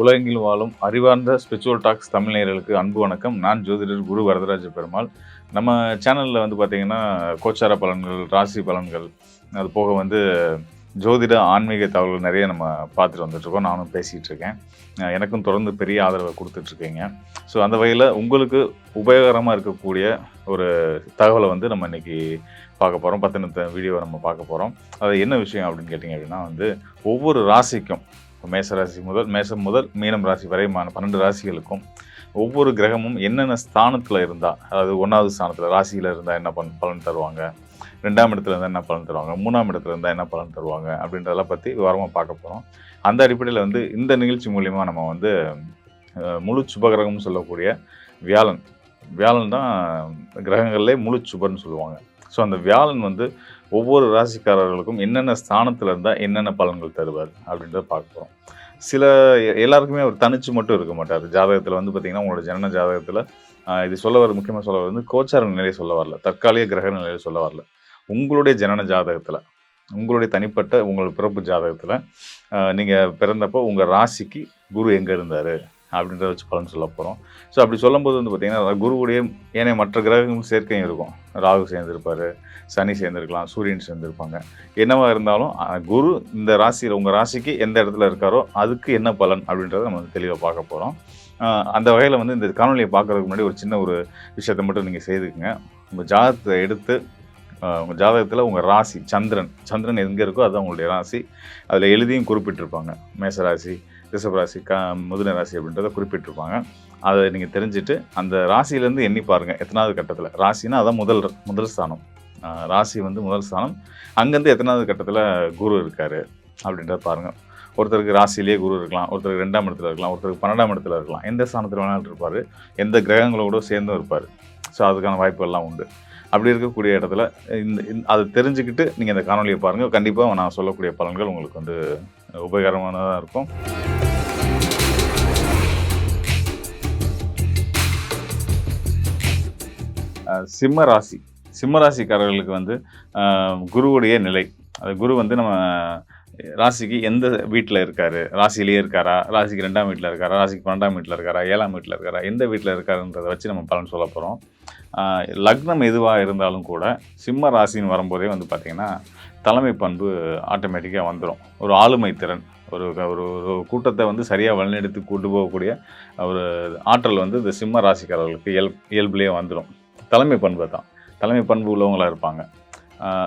உலகெங்கிலும் வாழும் அறிவார்ந்த ஸ்பிரிச்சுவல் டாக்ஸ் தமிழ் நேயர்களுக்கு அன்பு வணக்கம். நான் ஜோதிடர் குரு வரதராஜ பெருமாள். நம்ம சேனலில் வந்து பார்த்திங்கன்னா கோச்சார பலன்கள், ராசி பலன்கள், அது போக வந்து ஜோதிட ஆன்மீக தகவல்கள் நிறைய நம்ம பார்த்துட்டு வந்துட்டுருக்கோம். நானும் பேசிகிட்டு இருக்கேன். எனக்கும் தொடர்ந்து பெரிய ஆதரவை கொடுத்துட்ருக்கீங்க. ஸோ அந்த வகையில் உங்களுக்கு உபயோகரமாக இருக்கக்கூடிய ஒரு தகவலை வந்து நம்ம இன்றைக்கி பார்க்க போகிறோம். பத்தினத்தை வீடியோவை நம்ம பார்க்க போகிறோம். அது என்ன விஷயம் அப்படின்னு கேட்டிங்க அப்படின்னா வந்து ஒவ்வொரு ராசிக்கும் மேசம் முதல் மீனம் ராசி வரைமான 12 ராசிகளுக்கும் ஒவ்வொரு கிரகமும் என்னென்ன ஸ்தானத்தில் இருந்தால், அதாவது 1வது ஸ்தானத்தில் ராசியில் இருந்தால் என்ன பலன் தருவாங்க, 2ஆம் இடத்துல இருந்தால் என்ன பலன் தருவாங்க, 3ஆம் இடத்துல இருந்தால் என்ன பலன் தருவாங்க அப்படின்றதெல்லாம் பற்றி விவரமாக பார்க்க போகிறோம். அந்த அடிப்படையில் வந்து இந்த நிகழ்ச்சி மூலிமா நம்ம வந்து முழு சுபகிரகம்னு சொல்லக்கூடிய வியாழன் தான் கிரகங்கள்லேயே முழு சுபர்னு சொல்லுவாங்க. ஸோ அந்த வியாழன் வந்து ஒவ்வொரு ராசிக்காரர்களுக்கும் என்னென்ன ஸ்தானத்தில் இருந்தால் என்னென்ன பலன்கள் தருவார் அப்படின்றத பார்க்க போகிறோம். எல்லாருக்குமே அவர் தனிச்சு மட்டும் இருக்க மாட்டார். ஜாதகத்தில் வந்து பார்த்திங்கன்னா உங்களோட ஜனன ஜாதகத்தில் இது முக்கியமாக சொல்ல வந்து கோச்சார நிலையை சொல்ல வரல, தற்காலிக கிரக நிலையை சொல்ல வரல. உங்களுடைய ஜனன ஜாதகத்தில், உங்களுடைய தனிப்பட்ட உங்களோட பிறப்பு ஜாதகத்தில் நீங்கள் பிறந்தப்போ உங்கள் ராசிக்கு குரு எங்கே இருந்தார் அப்படின்றத வச்சு பலன் சொல்ல போகிறோம். ஸோ அப்படி சொல்லும்போது வந்து பார்த்திங்கன்னா குருவுடைய ஏனைய மற்ற கிரகங்கள் சேர்க்கையும் இருக்கும். ராகு சேர்ந்திருப்பார், சனி சேர்ந்திருக்கலாம், சூரியன் சேர்ந்திருப்பாங்க. என்னவா இருந்தாலும் குரு இந்த ராசியில் உங்கள் ராசிக்கு எந்த இடத்துல இருக்காரோ அதுக்கு என்ன பலன் அப்படின்றத நம்ம வந்து தெளிவாக பார்க்க போகிறோம். அந்த வகையில் வந்து இந்த காணொலியை பார்க்குறதுக்கு முன்னாடி ஒரு சின்ன ஒரு விஷயத்தை மட்டும் நீங்கள் செய்துக்குங்க. உங்கள் ஜாதகத்தை எடுத்து உங்கள் ஜாதகத்தில் உங்கள் ராசி சந்திரன் எங்கே இருக்கோ அதுதான் உங்களுடைய ராசி. அதில் எழுதியும் குறிப்பிட்டிருப்பாங்க. மேசராசி, ரிஷபராசி, மிதுன ராசி அப்படின்றத குறிப்பிட்டிருப்பாங்க. அதை நீங்கள் தெரிஞ்சுட்டு அந்த ராசியிலேருந்து எண்ணி பாருங்கள் எத்தனாவது கட்டத்தில். ராசினா அதான் முதல் ஸ்தானம். ராசி வந்து முதல் ஸ்தானம். அங்கேருந்து எத்தனாவது கட்டத்தில் குரு இருக்கார் அப்படின்றத பாருங்கள். ஒருத்தருக்கு ராசியிலேயே குரு இருக்கலாம், ஒருத்தருக்கு 2ஆம் இடத்துல இருக்கலாம், ஒருத்தருக்கு 12ஆம் இடத்துல இருக்கலாம். எந்த ஸ்தானத்தில் வேணாலும் இருப்பார், எந்த கிரகங்களோட சேர்ந்தும் இருப்பார். ஸோ அதுக்கான வாய்ப்புகள்லாம் உண்டு. அப்படி இருக்கக்கூடிய இடத்துல அதை தெரிஞ்சுக்கிட்டு நீங்கள் இந்த காணொலியை பாருங்கள். கண்டிப்பாக நான் சொல்லக்கூடிய பலன்கள் உங்களுக்கு வந்து உபயோகரமானதாக இருக்கும். சிம்ம ராசிக்காரர்களுக்கு வந்து குருவுடைய நிலை, அது குரு வந்து நம்ம ராசிக்கு எந்த வீட்டில் இருக்கார், ராசியிலேயே இருக்காரா, ராசிக்கு 2ஆம் வீட்டில் இருக்காரா, ராசிக்கு 12ஆம் வீட்டில் இருக்காரா, 7ஆம் வீட்டில் இருக்காரா, எந்த வீட்டில் இருக்காருன்றதை வச்சு நம்ம பலன் சொல்ல போகிறோம். லக்னம் எதுவாக இருந்தாலும் கூட சிம்ம ராசின்னு வரும்போதே வந்து பார்த்திங்கன்னா தலைமை பண்பு ஆட்டோமேட்டிக்காக வந்துடும். ஒரு ஆளுமை திறன், ஒரு ஒரு கூட்டத்தை வந்து சரியாக வழிநடத்தி கூட்டு போகக்கூடிய ஒரு ஆற்றல் வந்து இந்த சிம்ம ராசிக்காரர்களுக்கு இயல்புலேயே வந்துடும். தலைமை பண்பு உள்ளவங்களாக இருப்பாங்க.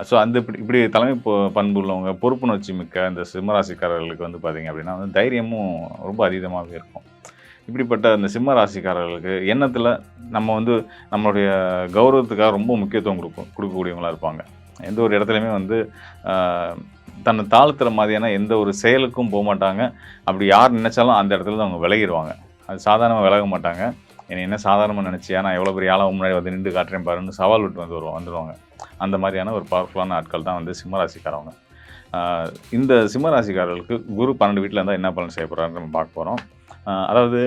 ஸோ அந்த இப்படி தலைமை பண்பு உள்ளவங்க, பொறுப்புணர்ச்சி மிக்க இந்த சிம்மராசிக்காரர்களுக்கு வந்து பார்த்திங்க அப்படின்னா வந்து தைரியமும் ரொம்ப அதீதமாகவே இருக்கும். இப்படிப்பட்ட இந்த சிம்ம ராசிக்காரர்களுக்கு எண்ணத்தில் நம்ம வந்து நம்மளுடைய கௌரவத்துக்காக ரொம்ப முக்கியத்துவம் கொடுக்கக்கூடியவங்களாக இருப்பாங்க. எந்த ஒரு இடத்துலையுமே வந்து தன்னை தாழ்த்துற மாதிரியான எந்த ஒரு செயலுக்கும் போக மாட்டாங்க. அப்படி யார் நினச்சாலும் அந்த இடத்துல அவங்க விலகிடுவாங்க. அது சாதாரணமாக விலக மாட்டாங்க. என்னை என்ன சாதாரணமாக நினச்சியா, நான் எவ்வளோ பெரிய ஆளாக முன்னாடி வந்து நின்று காட்டுறேன் பாருன்னு சவால் விட்டு வந்துடுவாங்க. அந்த மாதிரியான ஒரு பவர்ஃபுல்லான ஆட்கள் தான் வந்து சிம்மராசிக்காரவங்க. இந்த சிம்மராசிக்காரர்களுக்கு குரு 12 வீட்டில் இருந்தால் என்ன பலன் செய்ய போகிறாருன்னு நம்ம பார்க்க போகிறோம். அதாவது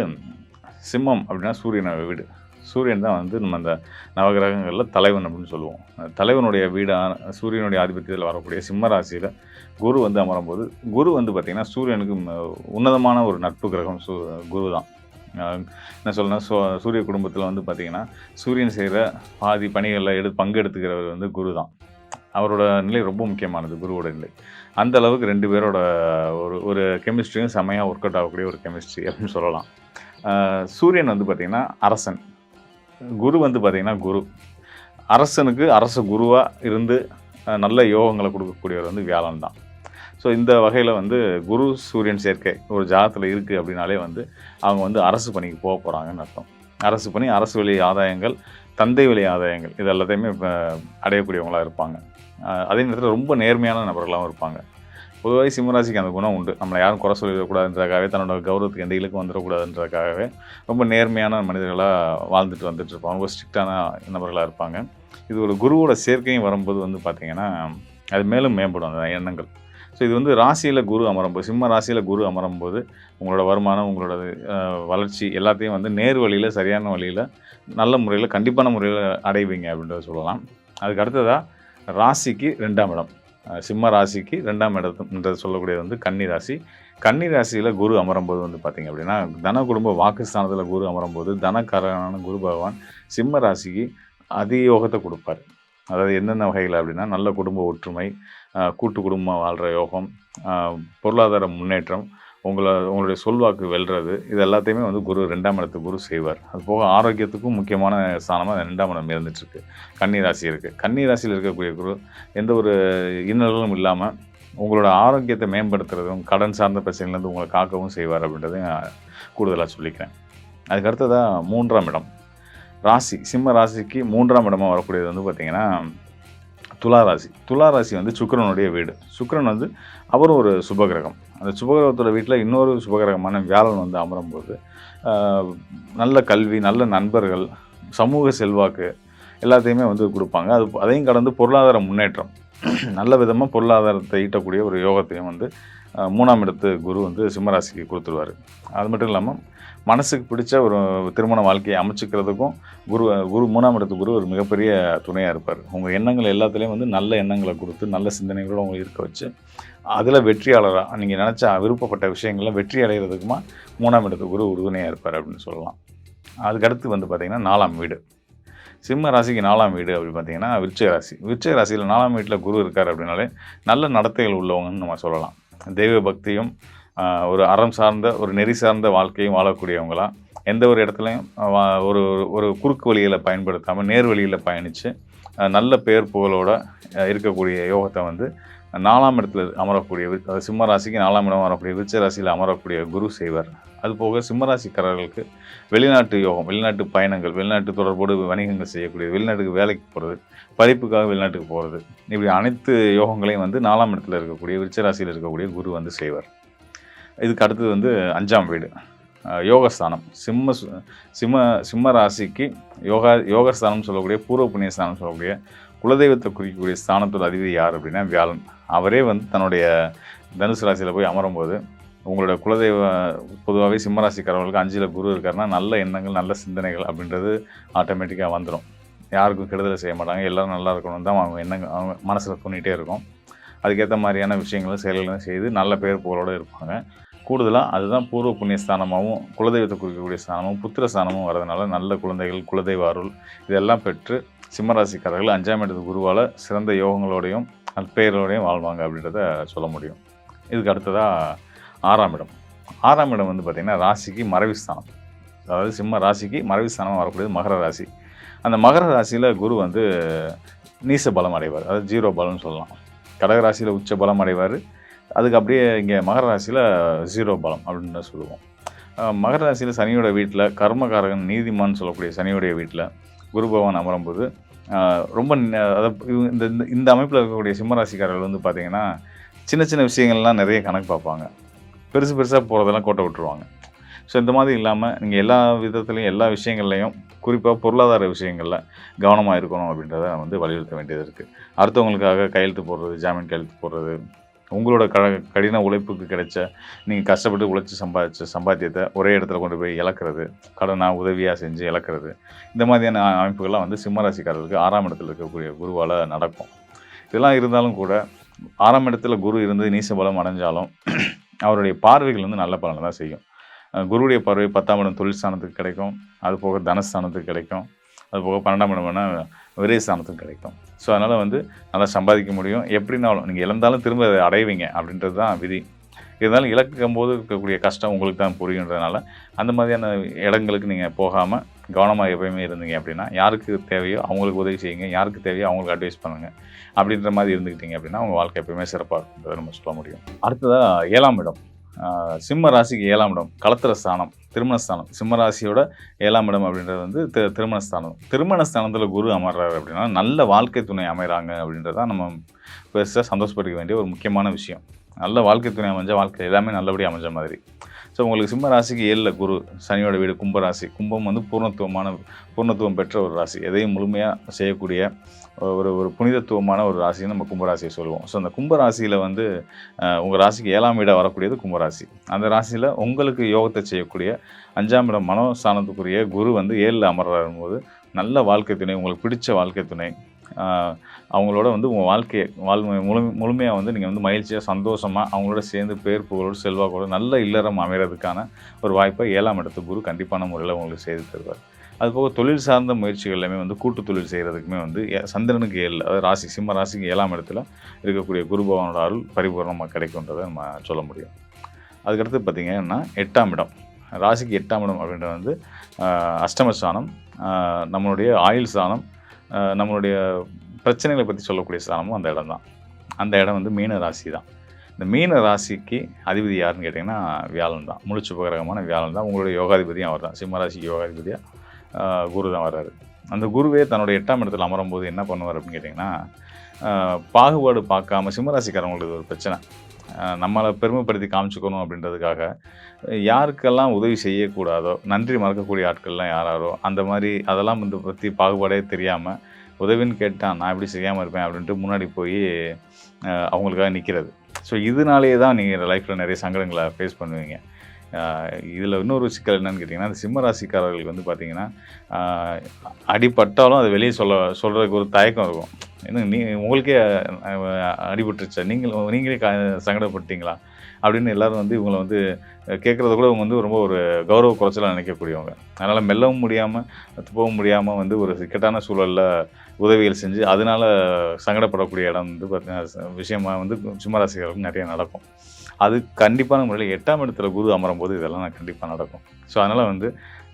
சிம்மம் அப்படின்னா சூரியனோட வீடு. சூரியன் தான் வந்து நம்ம அந்த நவகிரகங்களில் தலைவன் அப்படின்னு சொல்லுவோம். தலைவனுடைய வீடான சூரியனுடைய ஆதிபத்தியத்தில் வரக்கூடிய சிம்ம ராசியில் குரு வந்து அமரும்போது, குரு வந்து பார்த்திங்கன்னா சூரியனுக்கு உன்னதமான ஒரு நட்பு கிரகம் குரு தான். என்ன சொல்லணும்னா சூரிய குடும்பத்தில் வந்து பார்த்திங்கன்னா சூரியன் செய்கிற பாதி பணிகளில் பங்கெடுத்துக்கிறவர் வந்து குரு தான். அவரோட நிலை ரொம்ப முக்கியமானது, குருவோட நிலை. அந்த அளவுக்கு 2 பேரோட ஒரு கெமிஸ்ட்ரியும் செம்மையாக ஒர்க் அவுட் ஆகக்கூடிய ஒரு கெமிஸ்ட்ரி அப்படின்னு சொல்லலாம். சூரியன் வந்து பார்த்திங்கன்னா அரசன், குரு வந்து பார்த்திங்கன்னா குரு. அரசனுக்கு அரச குருவாக இருந்து நல்ல யோகங்களை கொடுக்கக்கூடியவர் வந்து வியாழன் தான். ஸோ இந்த வகையில் வந்து குரு சூரியன் சேர்க்கை ஒரு ஜாதகத்தில் இருக்குது அப்படின்னாலே வந்து அவங்க வந்து அரசு பணிக்கு போக போகிறாங்கன்னு அர்த்தம். அரசு பணி, அரசு வழி ஆதாயங்கள், தந்தை வழி ஆதாயங்கள், இது எல்லாத்தையுமே இப்போ அடையக்கூடியவங்களாக இருப்பாங்க. அதே நேரத்தில் ரொம்ப நேர்மையான நபர்களாகவும் இருப்பாங்க. பொதுவாக சிம்மராசிக்கு அந்த குணம் உண்டு. நம்மளை யாரும் குறை சொல்லிடக்கூடாதுன்றதுக்காகவே, தன்னோட கௌரவத்துக்கு எந்த இலக்கும் வந்துடக்கூடாதுன்றதுக்காகவே ரொம்ப நேர்மையான மனிதர்களாக வாழ்ந்துட்டு வந்துட்டு இருப்பாங்க. ரொம்ப ஸ்ட்ரிக்டான நபர்களாக இருப்பாங்க. இது ஒரு குருவோட சேர்க்கையும் வரும்போது வந்து பார்த்திங்கன்னா அது மேலும் மேம்படும் அந்த எண்ணங்கள். ஸோ இது வந்து ராசியில் குரு அமரும்போது, சிம்ம ராசியில் குரு அமரும்போது உங்களோட வருமானம், உங்களோட வளர்ச்சி எல்லாத்தையும் வந்து நேர் வழியில், சரியான வழியில், நல்ல முறையில், கண்டிப்பான முறையில் அடைவீங்க அப்படின்றத சொல்லலாம். அதுக்கு அடுத்ததாக ராசிக்கு 2ஆம் இடம், சிம்ம ராசிக்கு 2ஆம் இடம்ன்றது சொல்லக்கூடியது வந்து கன்னி ராசி. கன்னி ராசியில் குரு அமரும்போது வந்து பார்த்தீங்க அப்படின்னா, தன குடும்ப வாக்குஸ்தானத்தில் குரு அமரும்போது, தனக்காரகனான குரு பகவான் சிம்ம ராசிக்கு அதியோகத்த குடுப்பாரு. அதாவது எந்தெந்த வகையில அப்படின்னா, நல்ல குடும்ப ஒற்றுமை, கூட்டு குடும்பமா வாழ்ற யோகம், அ பொருளாதார முன்னேற்றம், உங்களுடைய சொல்வாக்கு வெல்றது, இது எல்லாத்தையுமே வந்து குரு 2ஆம் இடத்து குரு செய்வார். அதுபோக ஆரோக்கியத்துக்கும் முக்கியமான ஸ்தானமா 2ஆம் இடம் இருந்துட்டுருக்கு. கன்னி ராசி இருக்கு. கன்னி ராசியில இருக்கக்கூடிய குரு எந்த ஒரு இன்னல்களும் இல்லாம, உங்களோட ஆரோக்கியத்த மேம்படுத்துறதும், கடன் சார்ந்த பிரச்சனையிலேருந்து உங்கள காக்கவும் செய்வார் அப்படின்றதையும் கூடுதலா சொல்லிக்கிறேன். அதுக்கு அடுத்ததா 3ஆம் இடம். ராசி, சிம்ம ராசிக்கு 3ஆம் இடமா வரக்கூடியது வந்து பார்த்தீங்கன்னா, துலா ராசி. துலா ராசி வந்து சுக்கிரனுடைய வீடு. சுக்கிரன் வந்து அவரும் ஒரு சுபகிரகம். அந்த சுபகிரகத்தோட வீட்ல இன்னொரு சுபகிரகமான வியாழன் வந்து அமரும்போது, அ நல்ல கல்வி, நல்ல நண்பர்கள், சமூக செல்வாக்கு எல்லாத்தையுமே வந்து குடுப்பாங்க. அதையும் கடந்து பொருளாதார முன்னேற்றம். நல்ல விதமா பொருளாதாரத்தை ஈட்டக்கூடிய ஒரு யோகத்தையும் வந்து 3ஆம் இடத்து குரு வந்து சிம்ம ராசிக்கு குடுத்துருவாரு. அது மட்டும் இல்லாம, மனசுக்கு பிடிச்ச ஒரு திருமண வாழ்க்கையை அமைச்சுக்கிறதுக்கும் குரு 3ஆம் இடத்து குரு ஒரு மிகப்பெரிய துணையா இருப்பார். உங்க எண்ணங்கள் எல்லாத்துலயும் வந்து நல்ல எண்ணங்கள குடுத்து, நல்ல சிந்தனைகளோட உங்கள இருக்க வச்சு, அதில வெற்றியாளரா நீங்க நெனச்ச விருப்பப்பட்ட விஷயங்கள்ல வெற்றி அடைறதுக்குமா 3ஆம் இடத்து குரு உறுதுணையா இருப்பார் அப்படின்னு சொல்லலாம். அதுக்கடுத்து வந்து பார்த்தீங்கன்னா, 4ஆம் வீடு. சிம்ம ராசிக்கு 4ஆம் வீடு அப்படின்னு பார்த்தீங்கன்னா, விருச்சிக ராசி. விருச்சிக ராசியில 4ஆம் வீட்ல குரு இருக்கார் அப்படின்னாலே, நல்ல நடத்தைகள் உள்ளவங்கன்னு நம்ம சொல்லலாம். தெய்வ பக்தியும், ஒரு அறம் சார்ந்த, ஒரு நெறி சார்ந்த வாழ்க்கையும் வாழக்கூடியவங்களா, எந்த ஒரு இடத்துலயும் ஒரு ஒரு குறுக்கு வழிகள பயன்படுத்தாம, நேர் வழியில பயணிச்சு, நல்ல பேர் புகழோட இருக்கக்கூடிய யோகத்த வந்து 4ஆம் இடத்துல அமரக்கூடிய சிம்ம ராசிக்கு 4ஆம் இடம் வரக்கூடிய விருச்சிக ராசியில அமரக்கூடிய குரு செய்வார். அதுபோக சிம்ம ராசிக்காரர்களுக்கு வெளிநாட்டு யோகம், வெளிநாட்டு பயணங்கள், வெளிநாட்டு தொடர்போடு வணிகங்கள் செய்யக்கூடியது, வெளிநாட்டுக்கு வேலைக்கு போகிறது, படிப்புக்காக வெளிநாட்டுக்கு போகிறது, இப்படி அனைத்து யோகங்களையும் வந்து 4ஆம் இடத்துல இருக்கக்கூடிய விருச்சிக ராசியில் இருக்கக்கூடிய குரு வந்து செய்வார். இதுக்கு அடுத்தது வந்து 5ஆம் வீடு, யோகஸ்தானம். சிம்ம ராசிக்கு யோகஸ்தானம் சொல்லக்கூடிய பூர்வ புண்ணிய ஸ்தானம் சொல்லக்கூடிய குலதெய்வத்தை குறிக்கக்கூடிய ஸ்தானத்தோட அதிபதி யார் அப்படின்னா வியாழன். அவரே வந்து தன்னுடைய தனுசு ராசியில் போய் அமரும்போது, உங்களோட குலதெய்வ பொதுவாகவே சிம்ம ராசிக்காரர்களுக்கு 5ல் குரு இருக்காருன்னா, நல்ல எண்ணங்கள், நல்ல சிந்தனைகள் அப்படின்றது ஆட்டோமேட்டிக்காக வந்துடும். யாருக்கும் கெடுதலை செய்ய மாட்டாங்க. எல்லோரும் நல்லா இருக்கணும் தான் அவங்க எண்ணங்கள் அவங்க மனசில் தோணிகிட்டே இருக்கும். அதுக்கேற்ற மாதிரியான விஷயங்களும் செயல்களும் செய்து நல்ல பேர் புகழோடு இருப்பாங்க. கூடுதலாக அதுதான் பூர்வ புண்ணிய ஸ்தானமாகவும், குலதெய்வத்தை குறிக்கக்கூடிய ஸ்தானமும், புத்திர ஸ்தானமும் வரதுனால நல்ல குழந்தைகள், குலதெய்வ அருள் இதெல்லாம் பெற்று சிம்மராசிக்காரர்கள் 5ஆம் இடத்து குருவால் சிறந்த யோகங்களோடையும் நற்பெயர்களோடையும் வாழ்வாங்க அப்படின்றத சொல்ல முடியும். இதுக்கு அடுத்ததாக 6ஆம் இடம். 6ஆம் இடம் வந்து பார்த்திங்கன்னா ராசிக்கு மறைவுஸ்தானம். அதாவது சிம்ம ராசிக்கு மறைவுஸ்தானமாக வரக்கூடியது மகர ராசி. அந்த மகர ராசியில் குரு வந்து நீச பலம் அடைவார். அதாவது 0 பலம்னு சொல்லலாம். கடக ராசியில் உச்ச பலம் அடைவார். அதுக்கு அப்படியே இங்கே மகர ராசியில் 0 பலம் அப்படின்னு சொல்லுவோம். மகர ராசியில் சனியோட வீட்டில் கர்மகாரகன் நீதிமான் சொல்லக்கூடிய சனியோடைய வீட்டில் குரு பகவான் அமரும்போது ரொம்ப இந்த அமைப்பில் இருக்கக்கூடிய சிம்மராசிக்காரர்கள் வந்து பார்த்திங்கன்னா, சின்ன சின்ன விஷயங்கள்லாம் நிறைய கணக்கு பார்ப்பாங்க. பெருசாக போகிறதெல்லாம் கோட்டை விட்டுருவாங்க. ஸோ இந்த மாதிரி இல்லாமல் நீங்கள் எல்லா விதத்துலையும், எல்லா விஷயங்கள்லையும், குறிப்பாக பொருளாதார விஷயங்களில் கவனமாக இருக்கணும் அப்படின்றத வந்து வலியுறுத்த வேண்டியது இருக்குது. அடுத்தவங்களுக்காக கையெழுத்து போடுறது, ஜாமீன் கையெழுத்து போடுறது, உங்களோட கடின உழைப்புக்கு கிடைச்ச, நீங்கள் கஷ்டப்பட்டு உழைச்சி சம்பாதிச்ச சம்பாத்தியத்தை ஒரே இடத்துல கொண்டு போய் இழக்கிறது, கடனாக உதவியாக செஞ்சு இழக்கிறது, இந்த மாதிரியான அமைப்புகள்லாம் வந்து சிம்மராசிக்காரர்களுக்கு 6ஆம் இடத்துல இருக்கக்கூடிய குருவால் நடக்கும். இதெல்லாம் இருந்தாலும் கூட 6ஆம் இடத்துல குரு இருந்து நீச பலம் அடைஞ்சாலும் அவருடைய பார்வைகள் வந்து நல்ல பலனை தான் செய்யும். குருவுடைய பார்வை 10ஆம் இடம் தொழில் ஸ்தானத்துக்கு கிடைக்கும். அது போக தனஸ்தானத்துக்கு கிடைக்கும். அது போக 12ஆம் இடம்னா விரயஸ்தானத்துக்கு கிடைக்கும். ஸோ அதனால் வந்து நல்லா சம்பாதிக்க முடியும். எப்படின்னாலும் நீங்கள் இழந்தாலும் திரும்ப அதை அடைவீங்க அப்படின்றது தான் விதி. இருந்தாலும் இழக்கும் போது இருக்கக்கூடிய கஷ்டம் உங்களுக்கு தான் புரியுன்றதுனால அந்த மாதிரியான இடங்களுக்கு நீங்கள் போகாமல் கவனமாக எப்போயுமே இருந்தீங்க அப்படின்னா, யாருக்கு தேவையோ அவங்களுக்கு உதவி செய்யுங்க, யாருக்கு தேவையோ அவங்களுக்கு அட்வைஸ் பண்ணுங்கள். அப்படின்ற மாதிரி இருந்துக்கிட்டீங்க அப்படின்னா உங்கள் வாழ்க்கை எப்போயுமே சிறப்பாக இருக்குன்றதை நம்ம சொல்ல முடியும். அடுத்ததாக 7ஆம் இடம். சிம்ம ராசிக்கு 7ஆம் இடம் களத்திர ஸ்தானம், திருமணஸ்தானம். சிம்ம ராசியோட 7ஆம் இடம் அப்படின்றது வந்து திருமணஸ்தானம். திருமணஸ்தானத்தில் குரு அமர்றாரு அப்படின்னா நல்ல வாழ்க்கை துணை அமைகிறாங்க அப்படின்றதான் நம்ம பெருசாக சந்தோஷப்பட்டுக்க வேண்டிய ஒரு முக்கியமான விஷயம். நல்ல வாழ்க்கை துணை அமைஞ்ச வாழ்க்கை எல்லாமே நல்லபடியாக அமைஞ்ச மாதிரி. ஸோ உங்களுக்கு சிம்ம ராசிக்கு 7ல் குரு, சனியோட வீடு கும்பராசி. கும்பம் வந்து பூர்ணத்துவம் பெற்ற ஒரு ராசி. எதையும் முழுமையாக செய்யக்கூடிய ஒரு புனிதத்துவமான ஒரு ராசின்னு நம்ம கும்பராசியை சொல்லுவோம். ஸோ அந்த கும்பராசியில் வந்து உங்கள் ராசிக்கு 7ஆம் வீடாக வரக்கூடியது கும்பராசி. அந்த ராசியில் உங்களுக்கு யோகத்தை செய்யக்கூடிய 5ஆம் இடம் மனோஸ்தானத்துக்குரிய குரு வந்து 7ல் அமர்றாரும் போது நல்ல வாழ்க்கை துணை, உங்களுக்கு பிடிச்ச வாழ்க்கை துணை, அவங்களோட வந்து உங்கள் வாழ்க்கையை முழுமையாக வந்து நீங்கள் வந்து மகிழ்ச்சியாக சந்தோஷமாக அவங்களோட சேர்ந்து பேர் புகழோடு செல்வாக்கோடு நல்ல இல்லறம் அமைகிறதுக்கான ஒரு வாய்ப்பை 7ஆம் இடத்து குரு கண்டிப்பான முறையில் உங்களுக்கு செய்து தருவார். அதுபோக தொழில் சார்ந்த முயற்சிகள் எல்லாமே வந்து கூட்டு தொழில் செய்கிறதுக்குமே வந்து சந்திரனுக்கு 7, அதாவது ராசி சிம்ம ராசிக்கு 7ஆம் இடத்துல இருக்கக்கூடிய குரு பகவானோட அருள் பரிபூர்ணமாக கிடைக்குன்றதை நம்ம சொல்ல முடியும். அதுக்கடுத்து பார்த்திங்கன்னா 8ஆம் இடம், ராசிக்கு 8ஆம் இடம் அப்படின்றது வந்து அஷ்டமஸ்தானம், நம்மளுடைய ஆயுள் ஸ்தானம், நம்மளுடைய பிரச்சனைகளை பற்றி சொல்லக்கூடிய ஸ்தானமும் அந்த இடம் தான். அந்த இடம் வந்து மீன ராசி தான். இந்த மீன ராசிக்கு அதிபதி யாருன்னு கேட்டிங்கன்னா வியாழன் தான். முழு சுபகிரகமான வியாழன் தான். உங்களுடைய யோகாதிபதியும் அவர் தான். சிம்ம ராசிக்கு யோகாதிபதியாக குரு தான் வர்றாரு. அந்த குருவே தன்னுடைய 8ஆம் இடத்துல அமரும்போது என்ன பண்ணுவார் அப்படின்னு கேட்டிங்கன்னா, பாகுபாடு பார்க்காம சிம்மராசிக்காரங்களுக்கு ஒரு பிரச்சனை, நம்மளை பெருமைப்படுத்தி காமிச்சுக்கணும் அப்படின்றதுக்காக யாருக்கெல்லாம் உதவி செய்யக்கூடாதோ, நன்றி மறக்கக்கூடிய ஆட்கள்லாம் யாராரோ அந்த மாதிரி அதெல்லாம் வந்து பற்றி பாகுபாடே தெரியாமல் உதவின்னு கேட்டால் நான் எப்படி செய்யாமல் இருப்பேன் அப்படின்ட்டு முன்னாடி போய் அவங்களுக்காக நிற்கிறது. ஸோ இதனாலேயே தான் நீங்கள் லைஃப்பில் நிறைய சங்கடங்களை ஃபேஸ் பண்ணுவீங்க. இதில் இன்னொரு சிக்கல் என்னென்னு கேட்டிங்கன்னா, அந்த சிம்ம ராசிக்காரர்களுக்கு வந்து பார்த்திங்கன்னா அடிபட்டாலும் அதை வெளியே சொல்கிறதுக்கு ஒரு தயக்கம் இருக்கும். ஏன்னா உங்களுக்கே அடிபட்டுருச்சா, நீங்களே சங்கடப்பட்டீங்களா அப்படின்னு எல்லோரும் வந்து இவங்களை வந்து கேட்குறத கூட இவங்க வந்து ரொம்ப ஒரு கௌரவ குறைச்சலாக நினைக்கக்கூடியவங்க. அதனால் மெல்லவும் முடியாமல் போகவும் முடியாமல் வந்து ஒரு இக்கட்டான சூழலில் உதவிகள் செஞ்சு அதனால் சங்கடப்படக்கூடிய இடம் வந்து பார்த்திங்கன்னா விஷயமாக வந்து சிம்மராசிக்காரர்களுக்கு நிறைய நடக்கும். அது கண்டிப்பான முறையில் 8ஆம் இடத்துல குரு அமரும் போது இதெல்லாம் கண்டிப்பாக நடக்கும். ஸோ அதனால் வந்து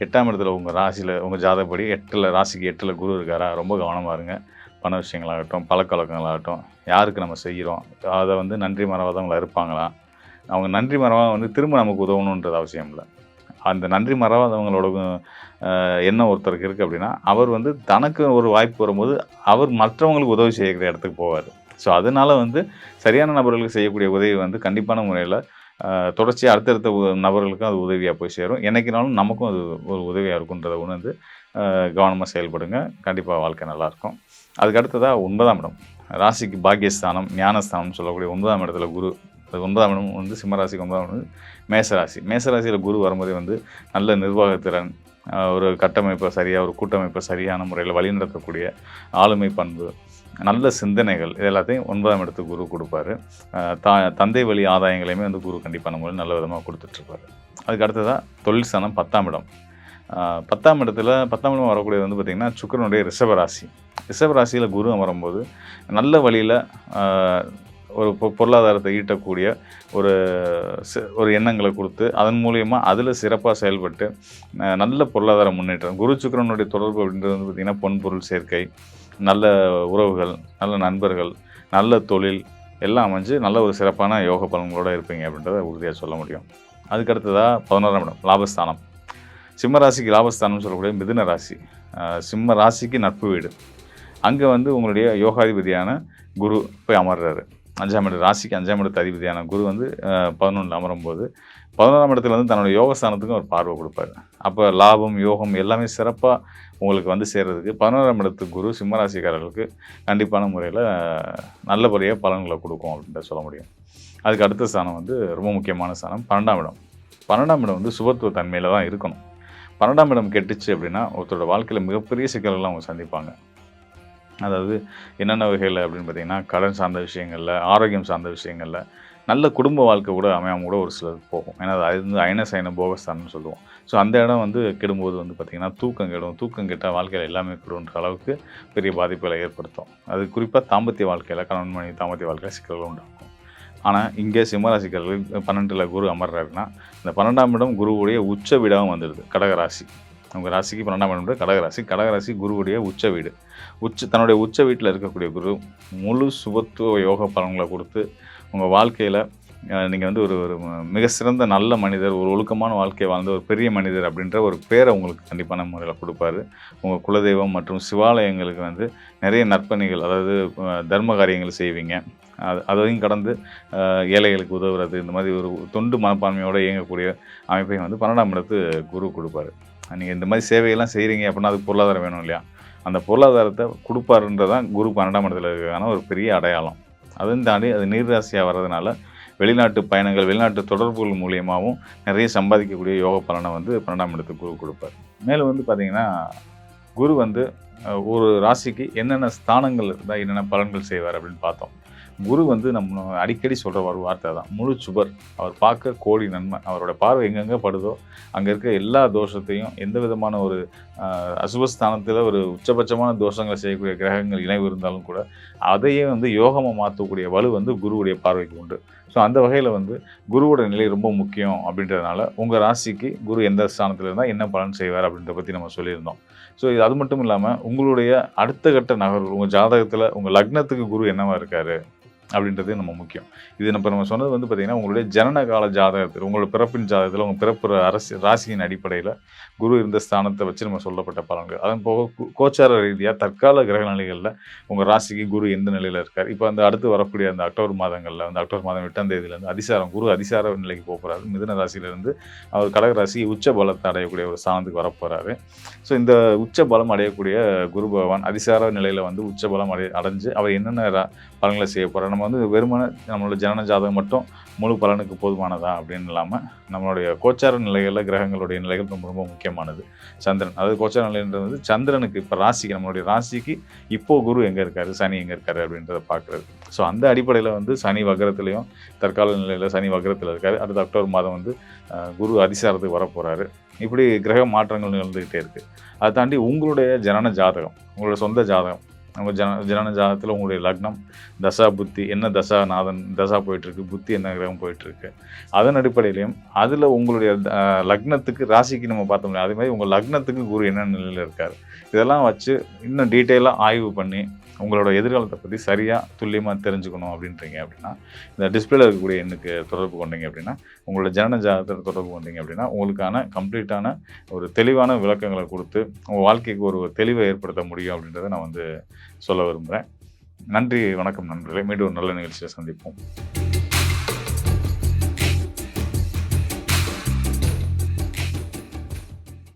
8ஆம் இடத்துல உங்கள் ராசியில் உங்கள் ஜாதகப்படி ராசிக்கு 8ல் குரு இருக்காரா, ரொம்ப கவனமாக இருங்க. பண விஷயங்களாகட்டும், பழக்கவழக்கங்களாகட்டும், யாருக்கு நம்ம செய்கிறோம் அதை வந்து நன்றி மறவாதவங்களா இருப்பாங்களா, அவங்க நன்றி மறவாக வந்து திரும்ப நமக்கு உதவணுன்றது அவசியம் இல்லை. அந்த நன்றி மறவாதவங்களோட எண்ணம் ஒருத்தருக்கு இருக்குது அப்படின்னா, அவர் வந்து தனக்கு ஒரு வாய்ப்பு வரும்போது அவர் மற்றவங்களுக்கு உதவி செய்யக்கூடிய இடத்துக்கு போவார். ஸோ அதனால் வந்து சரியான நபர்களுக்கு செய்யக்கூடிய உதவி வந்து கண்டிப்பான முறையில் தொடர்ச்சியாக அடுத்தடுத்த நபர்களுக்கும் அது உதவியாக போய் சேரும். என்னைக்குனாலும் நமக்கும் அது ஒரு உதவியாக இருக்குன்றதை உணர்ந்து கவனமாக செயல்படுங்க. கண்டிப்பாக வாழ்க்கை நல்லாயிருக்கும். அதுக்கு அடுத்ததாக 9ஆம் இடம், ராசிக்கு பாக்கியஸ்தானம், ஞானஸ்தானம்னு சொல்லக்கூடிய 9ஆம் இடத்துல குரு. அது 9ஆம் இடம் வந்து சிம்மராசிக்கு 9ஆம் இடம் மேசராசி. மேசராசியில் குரு வரும்போதே வந்து நல்ல நிர்வாகத்திறன், ஒரு கட்டமைப்பை சரியாக, ஒரு கூட்டமைப்பை சரியான முறையில் வழிநடத்தக்கூடிய ஆளுமை பண்பு, நல்ல சிந்தனைகள், இது எல்லாத்தையும் 9ஆம் இடத்துக்கு குரு கொடுப்பாரு. தந்தை வழி ஆதாயங்களையுமே வந்து குரு கண்டிப்பான முறையில் நல்ல விதமாக கொடுத்துட்ருப்பார். அதுக்கு அடுத்ததாக தொழில் ஸ்தானம் 10ஆம் இடம். 10ஆம் இடம் வரக்கூடியது வந்து பார்த்திங்கன்னா சுக்கிரனுடைய ரிஷபராசி. ரிஷபராசியில் குரு அமரும்போது நல்ல வழியில் ஒரு பொருளாதாரத்தை ஈட்டக்கூடிய ஒரு எண்ணங்களை கொடுத்து அதன் மூலியமாக அதில் சிறப்பாக செயல்பட்டு நல்ல பொருளாதார முன்னேற்றம். குரு சுக்கிரனுடைய தொடர்பு அப்படின்றது வந்து பார்த்திங்கன்னா பொன்பொருள் சேர்க்கை, நல்ல உறவுகள், நல்ல நண்பர்கள், நல்ல தொழில் எல்லாம் அமைஞ்சு நல்ல ஒரு சிறப்பான யோக பலன்களோடு இருப்பீங்க அப்படின்றத உறுதியாக சொல்ல முடியும். அதுக்கடுத்ததாக 11ஆம் இடம் லாபஸ்தானம். சிம்ம ராசிக்கு லாபஸ்தானம்னு சொல்லக்கூடிய மிதுன ராசி. சிம்ம ராசிக்கு நட்பு வீடு. அங்கே வந்து உங்களுடைய யோகாதிபதியான குரு போய் அமர்றாரு. 5ஆம் இடம், ராசிக்கு 5ஆம் இடத்து அதிபதியான குரு வந்து 11 அமரும்போது 11ஆம் இடத்துல வந்து தன்னுடைய யோகஸ்தானத்துக்கும் ஒரு பார்வை கொடுப்பாரு. அப்போ லாபம், யோகம் எல்லாமே சிறப்பாக உங்களுக்கு வந்து சேர்றதுக்கு 11ஆம் இடத்து குரு சிம்மராசிக்காரர்களுக்கு கண்டிப்பான முறையில் நல்லபடியாக பலன்களை கொடுக்கும் அப்படின்ட்டு சொல்ல முடியும். அதுக்கு அடுத்த ஸ்தானம் வந்து ரொம்ப முக்கியமான ஸ்தானம் 12ஆம் இடம். 12ஆம் இடம் வந்து சுபத்துவ தன்மையில் தான் இருக்கணும். 12ஆம் இடம் கெட்டுச்சு அப்படின்னா ஒருத்தரோட வாழ்க்கையில் மிகப்பெரிய சிக்கல்கள்லாம் அவங்க சந்திப்பாங்க. அதாவது என்னென்ன வகையில் அப்படின்னு பார்த்திங்கன்னா, கடன் சார்ந்த விஷயங்களில், ஆரோக்கியம் சார்ந்த விஷயங்களில், நல்ல குடும்ப வாழ்க்கை கூட அமையாமல் கூட ஒரு சிலருக்கு போகும். ஏன்னா அது வந்து அயன போகஸ்தானம்னு சொல்லுவோம். ஸோ அந்த இடம் வந்து கெடும்போது வந்து பார்த்திங்கன்னா தூக்கம் கெடும். தூக்கம் கெட்டால் வாழ்க்கையில் எல்லாமே கெடுன்ற அளவுக்கு பெரிய பாதிப்புகளை ஏற்படுத்தும். அது குறிப்பாக தாம்பத்திய வாழ்க்கையில், கணவன் மனைவி தாம்பத்திய வாழ்க்கையில் சிக்கல்கள் உண்டாகும். ஆனால் இங்கே சிம்மராசிக்காரர்கள் 12ல் குரு அமர்றாருன்னா இந்த 12ஆம் இடம் குருவுடைய உச்ச வீடாகவும் வந்துடுது. கடகராசி, உங்கள் ராசிக்கு 12ஆம் இடம் கடகராசி. கடகராசி குருவுடைய உச்ச வீடு. தன்னுடைய உச்ச வீட்டில் இருக்கக்கூடிய குரு முழு சுபத்துவ யோக பலன்களை கொடுத்து உங்கள் வாழ்க்கையில் நீங்கள் வந்து ஒரு மிக சிறந்த நல்ல மனிதர், ஒரு ஒழுக்கமான வாழ்க்கையை வாழ்ந்த ஒரு பெரிய மனிதர் அப்படின்ற ஒரு பேரை உங்களுக்கு கண்டிப்பான முறையில் கொடுப்பாரு. உங்கள் குலதெய்வம் மற்றும் சிவாலயங்களுக்கு வந்து நிறைய நற்பணிகள், அதாவது தர்ம காரியங்கள் செய்வீங்க. அதையும் கடந்து ஏழைகளுக்கு உதவுறது, இந்த மாதிரி ஒரு தொண்டு மனப்பான்மையோடு இயங்கக்கூடிய அமைப்பையும் வந்து 12ஆம் இடத்து குரு கொடுப்பாரு. நீங்கள் இந்த மாதிரி சேவையெல்லாம் செய்கிறீங்க அப்படின்னா அதுக்கு பொருளாதாரம் வேணும் இல்லையா? அந்த பொருளாதாரத்தை கொடுப்பாருன்றதான் குரு 12ஆம் இடத்துல இருக்கிறதுக்கான ஒரு பெரிய அடையாளம். அதையும் தாண்டி அது நீர்ராசியாக வர்றதுனால வெளிநாட்டு பயணங்கள், வெளிநாட்டு தொடர்புகள் மூலியமாகவும் நிறைய சம்பாதிக்கக்கூடிய யோக பலனை வந்து 12ஆம் இடத்துக்கு குரு கொடுப்பார். மேலும் வந்து பார்த்திங்கன்னா குரு வந்து ஒரு ராசிக்கு என்னென்ன ஸ்தானங்கள் இருந்தால் என்னென்ன பலன்கள் செய்வார் அப்படின்னு பார்த்தோம். குரு வந்து நம்ம அடிக்கடி சொல்கிற ஒரு வார்த்தை தான், முழு சுபர். அவர் பார்க்க கோடி நன்மை. அவரோட பார்வை எங்கெங்கே படுதோ அங்கே இருக்க எல்லா தோஷத்தையும், எந்த விதமான ஒரு அசுபஸ்தானத்தில் ஒரு உச்சபட்சமான தோஷங்களை செய்யக்கூடிய கிரகங்கள் இணைவு இருந்தாலும் கூட அதையே வந்து யோகமாக மாற்றக்கூடிய வலு வந்து குருவுடைய பார்வைக்கு உண்டு. ஸோ அந்த வகையில் வந்து குருவோட நிலை ரொம்ப முக்கியம் அப்படின்றதுனால உங்கள் ராசிக்கு குரு எந்த ஸ்தானத்தில் இருந்தால் என்ன பலன் செய்வார் அப்படின்றத பற்றி நம்ம சொல்லியிருந்தோம். ஸோ இது அது மட்டும் இல்லாமல் உங்களுடைய அடுத்த கட்ட நகர்வு, உங்கள் ஜாதகத்தில் உங்கள் லக்னத்துக்கு குரு என்னவா இருக்கார் அப்படின்றது நம்ம முக்கியம். இது நம்ம சொன்னது வந்து பார்த்திங்கன்னா உங்களுடைய ஜனன கால ஜாதகத்தில், உங்களோட பிறப்பின் ஜாதகத்தில், உங்கள் பிறப்பு ராசியின் அடிப்படையில் குரு இருந்த ஸ்தானத்தை வச்சு நம்ம சொல்லப்பட்ட பலன்கள். அதன் போக கோச்சார ரீதியாக தற்கால கிரக நிலைகளில் உங்கள் ராசிக்கு குரு எந்த நிலையில் இருக்கார். இப்போ அந்த அடுத்து வரக்கூடிய அந்த அக்டோபர் மாதங்களில் வந்து அக்டோபர் மாதம் 8ஆம் தேதியிலேருந்து அதிசாரம், குரு அதிசார நிலைக்கு போக போகிறாரு. மிதுன ராசியிலேருந்து அவர் கடக ராசி உச்ச பலத்தை அடையக்கூடிய ஒரு ஸ்தானத்துக்கு வரப்போகிறாரு. ஸோ இந்த உச்ச பலம் அடையக்கூடிய குரு பகவான் அதிசார நிலையில் வந்து உச்ச பலம் அடைஞ்சு அவர் என்னென்ன பலன்களை செய்ய போகிறார். நம்ம வந்து வெறுமனே நம்மளோட ஜனன ஜாதகம் மட்டும் முழு பலனுக்கு போதுமானதா அப்படின்னு இல்லாமல் நம்மளுடைய கோச்சார நிலைகளில் கிரகங்களுடைய நிலைகள் ரொம்ப ரொம்ப முக்கியமானது. சந்திரன், அதாவது கோச்சார நிலைன்றது வந்து சந்திரனுக்கு இப்போ ராசிக்கு, நம்மளுடைய ராசிக்கு இப்போது குரு எங்கே இருக்கார், சனி எங்கே இருக்கார் அப்படின்றத பார்க்குறது. ஸோ அந்த அடிப்படையில் வந்து சனி வக்ரத்துலேயும் தற்கால நிலையில் சனி வக்ரத்தில் இருக்கார். அடுத்த அக்டோபர் மாதம் வந்து குரு அதிசாரத்துக்கு வரப்போகிறாரு. இப்படி கிரக மாற்றங்கள் நிகழ்ந்துக்கிட்டே இருக்குது. அதை தாண்டி உங்களுடைய ஜனன ஜாதகம், உங்களோட சொந்த ஜாதகம், உங்கள் ஜனன ஜாதகத்தில் உங்களுடைய லக்னம், தசா புத்தி என்ன தசா போயிட்டுருக்கு, புத்தி என்ன கிரகம் போயிட்டுருக்கு, அதன் அடிப்படையிலையும் அதில் உங்களுடைய லக்னத்துக்கு ராசிக்கு நம்ம பார்த்தோம் இல்லையா, அதே மாதிரி உங்கள் லக்னத்துக்கு குரு என்ன நிலையில் இருக்கார், இதெல்லாம் வச்சு இன்னும் டீட்டெயிலாக ஆய்வு பண்ணி உங்களோட எதிர்காலத்தை பற்றி சரியாக துல்லியமாக தெரிஞ்சுக்கணும் அப்படின்றீங்க அப்படின்னா இந்த டிஸ்பிளேல இருக்கக்கூடிய எண்ணுக்கு தொடர்பு கொண்டீங்க அப்படின்னா, உங்களோட ஜனன ஜாதகத்தை தொடர்பு கொண்டீங்க அப்படின்னா உங்களுக்கான கம்ப்ளீட்டான ஒரு தெளிவான விளக்கங்களை கொடுத்து உங்கள் வாழ்க்கைக்கு ஒரு தெளிவை ஏற்படுத்த முடியும் அப்படின்றத நான் வந்து சொல்ல விரும்புகிறேன். நன்றி, வணக்கம் நண்பர்களே. மீண்டும் ஒரு நல்ல நிகழ்ச்சியை சந்திப்போம்.